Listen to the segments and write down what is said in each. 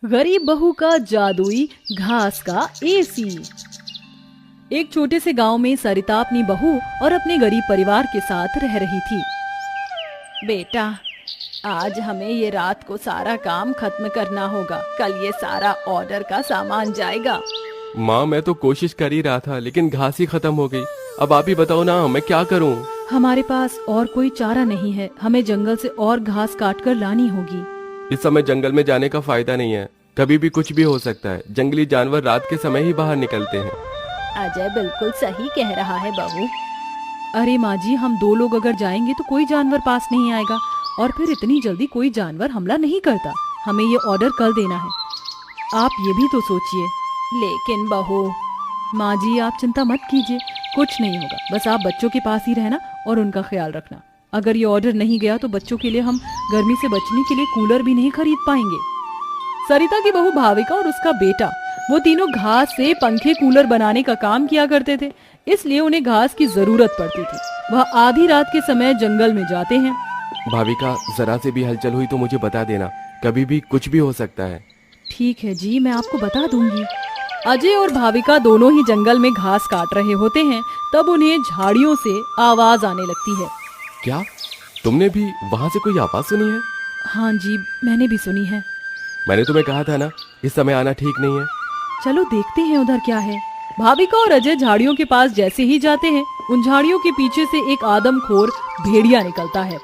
गरीब बहू का जादुई घास का एसी। एक छोटे से गांव में सरिता अपनी बहू और अपने गरीब परिवार के साथ रह रही थी। बेटा, आज हमें ये रात को सारा काम खत्म करना होगा, कल ये सारा ऑर्डर का सामान जाएगा। माँ, मैं तो कोशिश कर ही रहा था लेकिन घास ही खत्म हो गई। अब आप ही बताओ ना, मैं क्या करूँ? हमारे पास और कोई चारा नहीं है, हमें जंगल से और घास काट कर लानी होगी। इस समय जंगल में जाने का फायदा नहीं है, कभी भी कुछ भी हो सकता है। जंगली जानवर रात के समय ही बाहर निकलते हैं। अजय बिल्कुल सही कह रहा है बहू। अरे माँ जी, हम दो लोग अगर जाएंगे तो कोई जानवर पास नहीं आएगा और फिर इतनी जल्दी कोई जानवर हमला नहीं करता। हमें ये ऑर्डर कल देना है, आप ये भी तो सोचिए। लेकिन बहू। माँ जी, आप चिंता मत कीजिए, कुछ नहीं होगा। बस आप बच्चों के पास ही रहना और उनका ख्याल रखना। अगर ये ऑर्डर नहीं गया तो बच्चों के लिए हम गर्मी से बचने के लिए कूलर भी नहीं खरीद पाएंगे। सरिता की बहू भाविका और उसका बेटा, वो तीनों घास से पंखे कूलर बनाने का काम किया करते थे, इसलिए उन्हें घास की जरूरत पड़ती थी। वह आधी रात के समय जंगल में जाते हैं। भाविका, जरा से भी हलचल हुई तो मुझे बता देना, कभी भी कुछ भी हो सकता है। ठीक है जी, मैं आपको बता दूंगी। अजय और भाविका दोनों ही जंगल में घास काट रहे होते हैं, तब उन्हें झाड़ियों से आवाज आने लगती है। क्या तुमने भी वहाँ से कोई आवाज सुनी है? हाँ जी, मैंने भी सुनी है। मैंने तुम्हें कहा था ना, इस समय आना ठीक नहीं है। चलो देखते हैं उधर क्या है। भाविका और अजय झाड़ियों के पास जैसे ही जाते हैं, उन झाड़ियों के पीछे से एक आदमखोर भेड़िया निकलता है।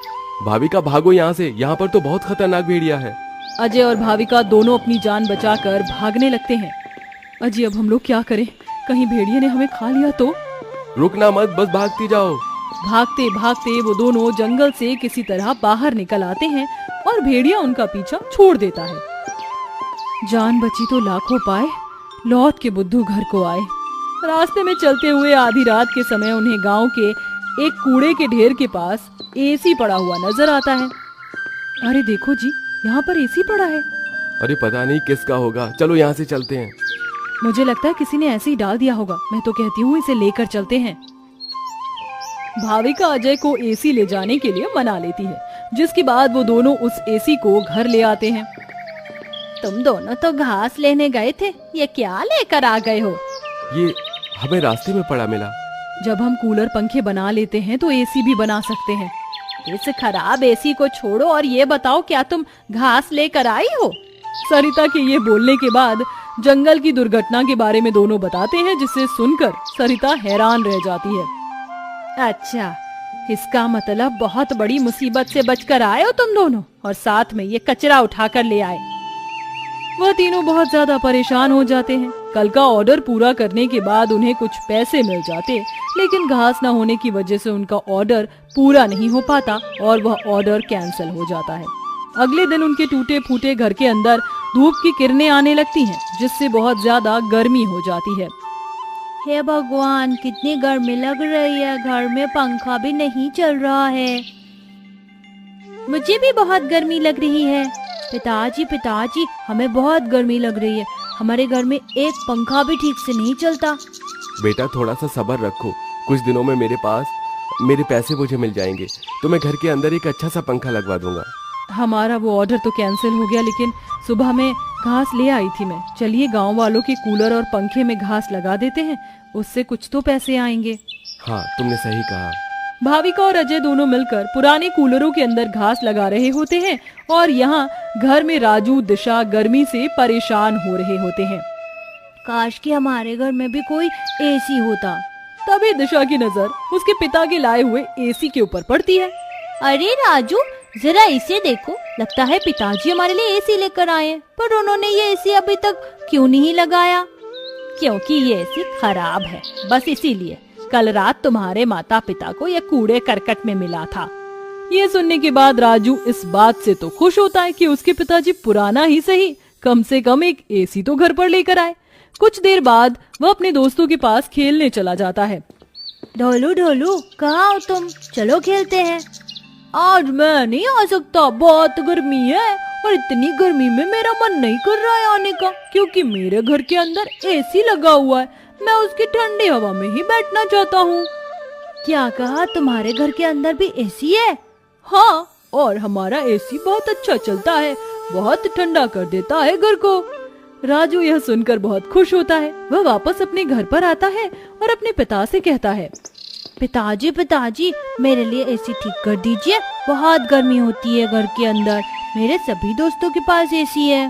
भाविका, भागो यहाँ से, यहाँ पर तो बहुत खतरनाक भेड़िया है। अजय और भाविका दोनों अपनी जान बचाकर भागने लगते हैं। अजय, अब हम लोग क्या करें? कहीं भेड़िए ने हमें खा लिया तो? रुकना मत, बस भागती जाओ। भागते भागते वो दोनों जंगल से किसी तरह बाहर निकल आते हैं और भेड़िया उनका पीछा छोड़ देता है। जान बची तो लाखों पाए, लौट के बुद्धू घर को आए। रास्ते में चलते हुए आधी रात के समय उन्हें गांव के एक कूड़े के ढेर के पास एसी पड़ा हुआ नजर आता है। अरे देखो जी, यहाँ पर एसी पड़ा है। अरे पता नहीं किसका होगा, चलो यहाँ से चलते हैं। मुझे लगता है किसी ने ऐसे ही डाल दिया होगा। मैं तो कहती हूँ इसे लेकर चलते हैं। भाविका अजय को एसी ले जाने के लिए मना लेती है, जिसके बाद वो दोनों उस एसी को घर ले आते हैं। तुम दोनों तो घास लेने गए थे, ये क्या लेकर आ गए हो? ये हमें रास्ते में पड़ा मिला। जब हम कूलर पंखे बना लेते हैं तो एसी भी बना सकते हैं। इस खराब एसी को छोड़ो और ये बताओ, क्या तुम घास लेकर आई हो? सरिता के ये बोलने के बाद जंगल की दुर्घटना के बारे में दोनों बताते हैं, जिसे सुनकर सरिता हैरान रह जाती है। अच्छा, इसका मतलब बहुत बड़ी मुसीबत से बचकर आए हो तुम दोनों, और साथ में ये कचरा उठाकर ले आए। वह तीनों बहुत ज्यादा परेशान हो जाते हैं। कल का ऑर्डर पूरा करने के बाद उन्हें कुछ पैसे मिल जाते, लेकिन घास न होने की वजह से उनका ऑर्डर पूरा नहीं हो पाता और वह ऑर्डर कैंसिल हो जाता है। अगले दिन उनके टूटे फूटे घर के अंदर धूप की किरणें आने लगती हैं, जिससे बहुत ज्यादा गर्मी हो जाती है। हे भगवान, कितनी गर्मी लग रही है, घर में पंखा भी नहीं चल रहा है। मुझे भी बहुत गर्मी लग रही है। पिताजी, हमें बहुत गर्मी लग रही है। हमारे घर में एक पंखा भी ठीक से नहीं चलता। बेटा, थोड़ा सा सब्र रखो, कुछ दिनों में मेरे पैसे मुझे मिल जाएंगे तो मैं घर के अंदर एक अच्छा सा पंखा लगवा दूंगा। हमारा वो ऑर्डर तो कैंसिल हो गया, लेकिन सुबह में घास ले आई थी मैं। चलिए गांव वालों के कूलर और पंखे में घास लगा देते हैं, उससे कुछ तो पैसे आएंगे। हाँ, तुमने सही कहा। भाविका और अजय दोनों मिलकर पुराने कूलरों के अंदर घास लगा रहे होते हैं और यहाँ घर में राजू दिशा गर्मी से परेशान हो रहे होते हैं। काश कि हमारे घर में भी कोई एसी होता। तभी दिशा की नजर उसके पिता के लाए हुए एसी के ऊपर पड़ती है। अरे राजू, जरा इसे देखो, लगता है पिताजी हमारे लिए एसी लेकर आए हैं, पर उन्होंने ये एसी अभी तक क्यों नहीं लगाया? क्योंकि ये एसी खराब है, बस इसीलिए। कल रात तुम्हारे माता पिता को यह कूड़े करकट में मिला था। ये सुनने के बाद राजू इस बात से तो खुश होता है कि उसके पिताजी पुराना ही सही, कम से कम एक एसी तो घर पर लेकर आए। कुछ देर बाद वह अपने दोस्तों के पास खेलने चला जाता है। ढोलू, कहाँ हो तुम? चलो खेलते हैं। आज मैं नहीं आ सकता, बहुत गर्मी है और इतनी गर्मी में मेरा मन नहीं कर रहा है आने का, क्योंकि मेरे घर के अंदर एसी लगा हुआ है। मैं उसकी ठंडी हवा में ही बैठना चाहता हूँ। क्या कहा? तुम्हारे घर के अंदर भी एसी है? हाँ, और हमारा एसी बहुत अच्छा चलता है। बहुत ठंडा कर देता है घर को। राजू यह सुनकर बहुत खुश होता है। वह वापस अपने घर पर आता है और अपने पिता से कहता है, पिताजी मेरे लिए एसी ठीक कर दीजिए, बहुत गर्मी होती है घर के अंदर, मेरे सभी दोस्तों के पास एसी है।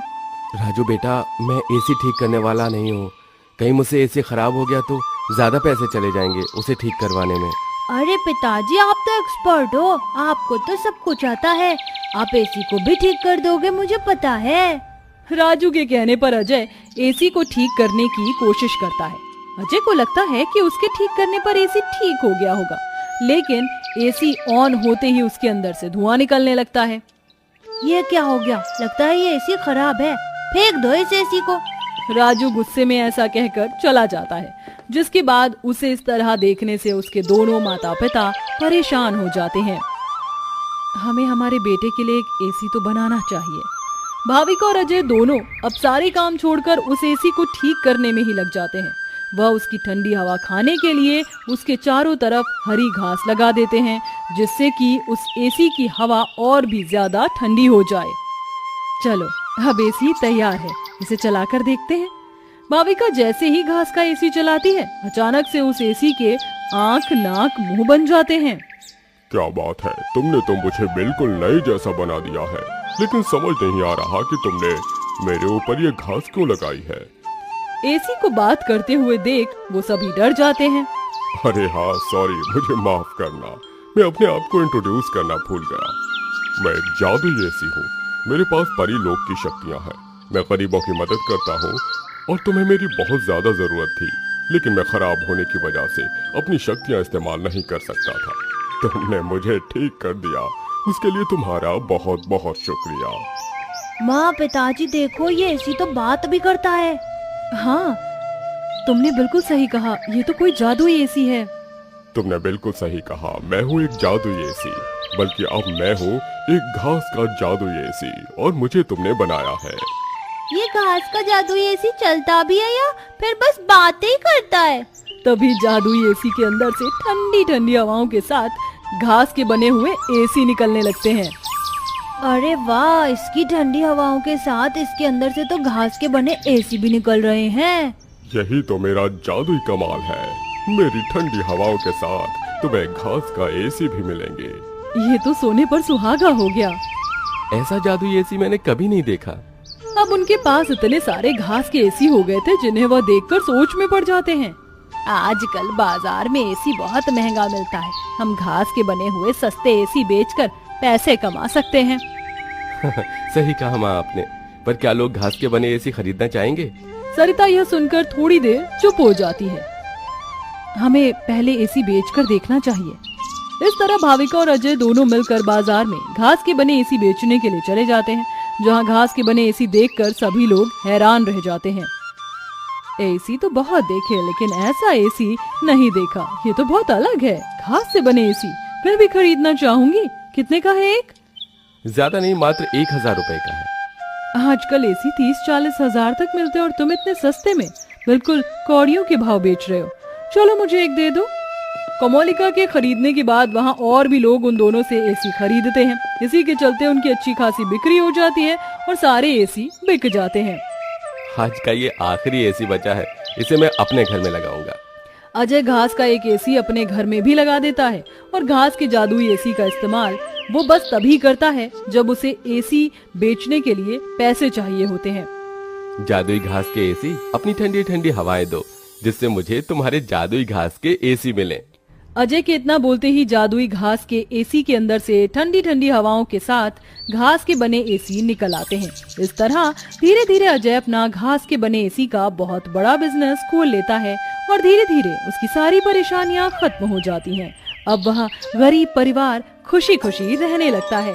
राजू बेटा, मैं एसी ठीक करने वाला नहीं हूँ। कहीं मुझसे एसी खराब हो गया तो ज्यादा पैसे चले जाएंगे उसे ठीक करवाने में। अरे पिताजी, आप तो एक्सपर्ट हो, आपको तो सब कुछ आता है, आप एसी को भी ठीक कर दोगे, मुझे पता है। राजू के कहने पर अजय एसी को ठीक करने की कोशिश करता है। अजय को लगता है कि उसके ठीक करने पर एसी ठीक हो गया होगा, लेकिन एसी ऑन होते ही उसके अंदर से धुआं निकलने लगता है। ये क्या हो गया? लगता है ये एसी खराब है, फेंक दो इस एसी को। राजू गुस्से में ऐसा कहकर चला जाता है, जिसके बाद उसे इस तरह देखने से उसके दोनों माता पिता परेशान हो जाते हैं। हमें हमारे बेटे के लिए एक एसी तो बनाना चाहिए। भाविका और अजय दोनों अब सारे काम छोड़कर उस एसी को ठीक करने में ही लग जाते हैं। वह उसकी ठंडी हवा खाने के लिए उसके चारों तरफ हरी घास लगा देते हैं, जिससे कि उस एसी की हवा और भी ज्यादा ठंडी हो जाए। चलो, अब एसी तैयार है, इसे चलाकर देखते हैं। भाविका जैसे ही घास का एसी चलाती है, अचानक से उस एसी के आंख नाक मुंह बन जाते हैं। क्या बात है, तुमने तो मुझे बिल्कुल नए जैसा बना दिया है, लेकिन समझ नहीं आ रहा कि तुमने मेरे ऊपर ये घास क्यों लगाई है। एसी को बात करते हुए देख वो सभी डर जाते हैं। अरे हाँ, सॉरी, मुझे माफ करना, मैं अपने आप को इंट्रोड्यूस करना भूल गया। मैं एक जादुई एसी हूँ, मेरे पास परी लोक की शक्तियाँ हैं, मैं गरीबों की मदद करता हूँ और तुम्हें मेरी बहुत ज्यादा जरूरत थी, लेकिन मैं खराब होने की वजह से अपनी शक्तियाँ इस्तेमाल नहीं कर सकता था। तुमने मुझे ठीक कर दिया, उसके लिए तुम्हारा बहुत बहुत शुक्रिया। माँ, पिताजी देखो, ये एसी तो बात भी करता है। हाँ, तुमने बिल्कुल सही कहा, ये तो कोई जादुई एसी है। तुमने बिल्कुल सही कहा, मैं हूँ एक जादुई एसी, बल्कि अब मैं हूँ एक घास का जादुई एसी और मुझे तुमने बनाया है। ये घास का जादुई एसी चलता भी है या फिर बस बातें ही करता है? तभी जादुई एसी के अंदर से ठंडी ठंडी हवाओं के साथ घास के बने हुए एसी निकलने लगते हैं। अरे वाह, इसकी ठंडी हवाओं के साथ इसके अंदर से तो घास के बने एसी भी निकल रहे हैं। यही तो मेरा जादुई कमाल है, मेरी ठंडी हवाओं के साथ तुम्हें घास का एसी भी मिलेंगे। ये तो सोने पर सुहागा हो गया। ऐसा जादुई एसी मैंने कभी नहीं देखा। अब उनके पास इतने सारे घास के एसी हो गए थे जिन्हें वह देखकर सोच में पड़ जाते हैं। आजकल बाजार में एसी बहुत महंगा मिलता है, हम घास के बने हुए सस्ते एसी बेचकर पैसे कमा सकते हैं। सही कहा माँ आपने, पर क्या लोग घास के बने एसी खरीदना चाहेंगे? सरिता यह सुनकर थोड़ी देर चुप हो जाती है। हमें पहले एसी बेचकर देखना चाहिए। इस तरह भाविका और अजय दोनों मिलकर बाजार में घास के बने एसी बेचने के लिए चले जाते हैं, जहाँ घास के बने एसी देखकर सभी लोग हैरान रह जाते हैं। एसी तो बहुत देखे, लेकिन ऐसा एसी नहीं देखा, ये तो बहुत अलग है। घास से बने एसी मैं भी खरीदना चाहूंगी। कितने का है एक? ज्यादा नहीं, मात्र 1000 रुपए का है। आजकल एसी 30-40 हजार तक मिलते हैं और तुम इतने सस्ते में बिल्कुल कौड़ियों के भाव बेच रहे हो। चलो मुझे एक दे दो। कमोलिका के खरीदने के बाद वहाँ और भी लोग उन दोनों से एसी खरीदते हैं। इसी के चलते उनकी अच्छी खासी बिक्री हो जाती है और सारे एसी बिक जाते हैं। आज का ये आखिरी एसी बचा है, इसे मैं अपने घर में लगाऊंगा। अजय घास का एक एसी अपने घर में भी लगा देता है और घास के जादुई एसी का इस्तेमाल वो बस तभी करता है जब उसे एसी बेचने के लिए पैसे चाहिए होते हैं। जादुई घास के एसी, अपनी ठंडी ठंडी हवाएं दो, जिससे मुझे तुम्हारे जादुई घास के एसी मिले। अजय के इतना बोलते ही जादुई घास के एसी के अंदर से ठंडी ठंडी हवाओं के साथ घास के बने एसी निकल आते हैं। इस तरह धीरे धीरे अजय अपना घास के बने एसी का बहुत बड़ा बिजनेस खोल लेता है और धीरे धीरे उसकी सारी परेशानियां खत्म हो जाती हैं। अब वह गरीब परिवार खुशी खुशी रहने लगता है।